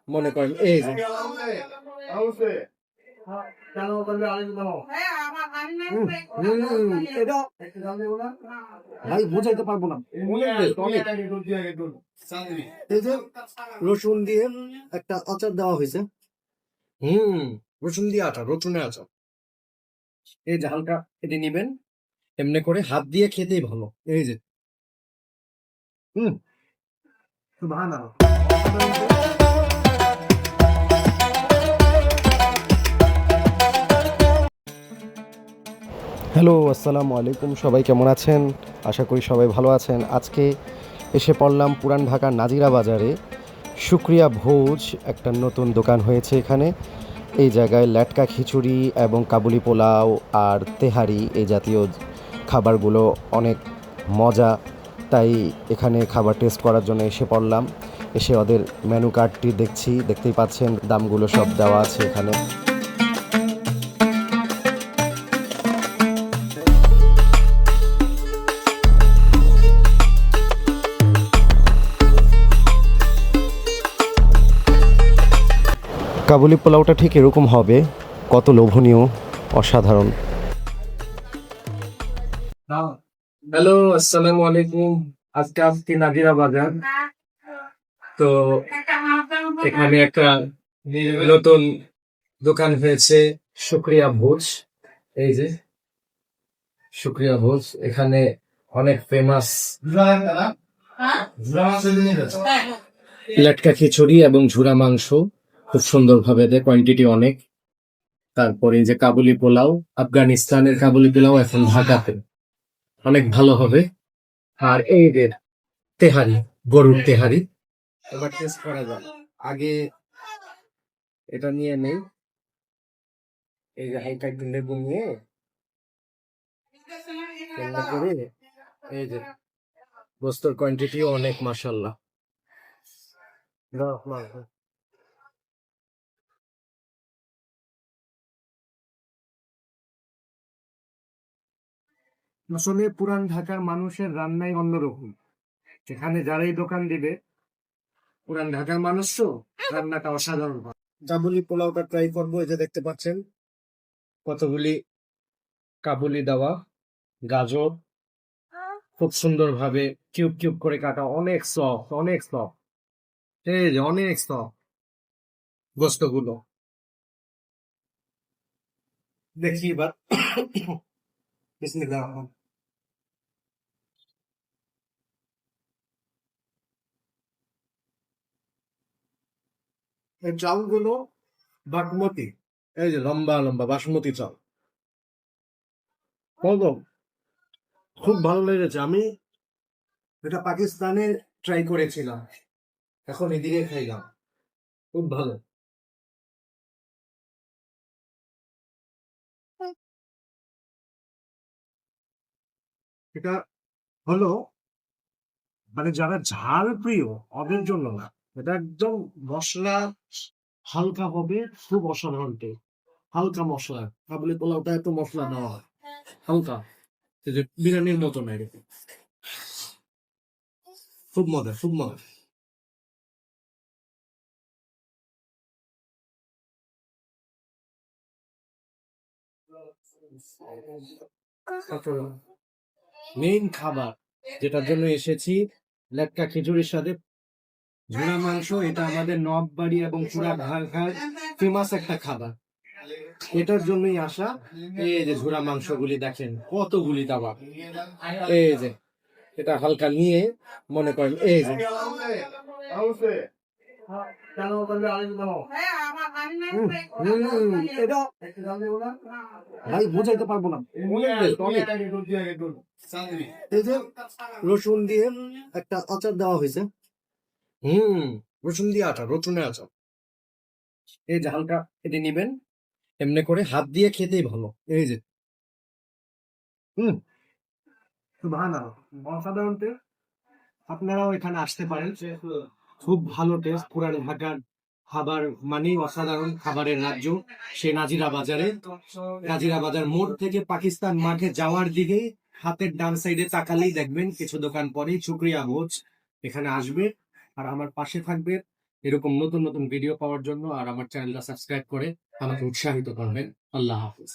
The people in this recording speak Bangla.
মনে করেন এই যে এটা ভাই বুঝাইতে পারবো না। এই যে রসুন দিয়ে একটা আচার দেওয়া হয়েছে। রসুন দিয়ে আচার, রসুনের আচার। এই যে হালকা এটি নিবেন, এমনি করে হাত দিয়ে খেতেই ভালো। এই যে হুম ভালো। হ্যালো, আসসালামু আলাইকুম। সবাই কেমন আছেন? আশা করি সবাই ভালো আছেন। আজকে এসে পড়লাম পুরান ঢাকার নাজিরা বাজারে। শুক্রিয়া ভোজ একটা নতুন দোকান হয়েছে এখানে। এই জায়গায় ল্যাটকা খিচুড়ি এবং কাবুলি পোলাও আর তেহারি এই জাতীয় খাবারগুলো অনেক মজা। তাই এখানে খাবার টেস্ট করার জন্য এসে পড়লাম। এসে ওদের মেনু কার্ডটি দেখছি, দেখতেই পাচ্ছেন দামগুলো সব দেওয়া আছে এখানে। কাবুলি পোলাওটা ঠিক এরকম হবে, কত লোভনীয়, অসাধারণ। হ্যালো, আসসালামু আলাইকুম। আজকে আসছি নাজিরা বাজার। তো এখানে একটা নতুন দোকান হয়েছে, শুক্রিয়া ভোজ। এই যে শুক্রিয়া ভোজ, এখানে অনেক ফেমাস লাটকা খিচুড়ি এবং ঝুরা মাংস খুব সুন্দরভাবে দেয়, কোয়ান্টিটি অনেক। তারপরে এই যে কাবুলি পোলাও, আফগানিস্তানের কাবুলি পোলাও এখন ঢাকাতে অনেক ভালো হবে। আর এই যে তেহারি, গরুর তেহারি। এবার টেস্ট করা যাক। আগে এটা নিয়ে নেই। এই যে হালকা একটু লেবু নিয়ে রান্না করে, এই যে গোস্তর কোয়ান্টিটিও অনেক, মাশাআল্লাহ। আসলে পুরান ঢাকার মানুষের রান্নাই অন্যরকম। সেখানে যারাই দোকান দিবে, পুরান ঢাকার মানুষ তো রান্নাটা অসাধারণ হয়। কাবুলি পোলাওটা ট্রাই করবো। এই যে দেখতে পাচ্ছেন কতগুলি কাবুলি দেওয়া, গাজর খুব সুন্দর ভাবে কিউব কিউব করে কাটা, অনেক সফট, অনেক সফট। এই যে অনেক সফট গোস্তগুলো। দেখি এবার বিসমিল্লাহ। এই চাউলগুলো বাসমতি, এই যে লম্বা লম্বা বাসমতি চাল, কদম খুব ভালো লেগেছে। আমি এটা পাকিস্তানে ট্রাই করেছিলাম, এখন এদিকে খাইলাম, খুব ভালো। এটা হলো মানে যারা ঝাল প্রিয় ওদের জন্য না, এটা একদম মশলা হালকা হবে, খুব অসাধারণ টেস্ট। হালকা মশলা, কাবুলি পোলাওটা এত মশলা দেওয়া হয়, হালকা, এই যে বিরিয়ানির মতো না এরকম। খুব মজা, খুব মজা। মেইন খাবার যেটার জন্য এসেছি, লেটকা খিচুড়ির সাথে ঝুনা মাংস। এটা আমাদের নববাড়ি এবং চূড়া ঢাকার ফেমাস একটা খাবার, এটার জন্যই আসা। এই যে ঝুরা মাংসগুলি দেখেন কতগুলি দেওয়া। এই যে এটা হালকা নিয়ে মনে করেন এই যে এটা ভাই বুঝাইতে পারবো না। এই যে রসুন দিয়ে একটা আচার দেওয়া হয়েছে। রসুন দিয়ে আচার, রসুনের আচার। এই যে হালকা এটি নিবেন, এমনি করে হাত দিয়ে খেতেই ভালো। এই যে হম ভালো, অসাধারণ টেস্ট। আপনারাও এখানে আসতে পারেন, খুব ভালো টেস্ট। পুরান ঢাকার খাবার মানেই অসাধারণ, খাবারের রাজ্য। সে নাজিরা বাজারে, নাজিরা বাজার মোড় থেকে পাকিস্তান মাঠে যাওয়ার দিকে হাতের ডান সাইডে তাকালেই দেখবেন কিছু দোকান পরেই শুক্রিয়া ভোজ। এখানে আসবে আর আমার পাশে থাকবে, এরকম নতুন নতুন ভিডিও পাওয়ার জন্য আর আমার চ্যানেলটা সাবস্ক্রাইব করে আমাকে উৎসাহিত করবেন। আল্লাহ হাফিজ।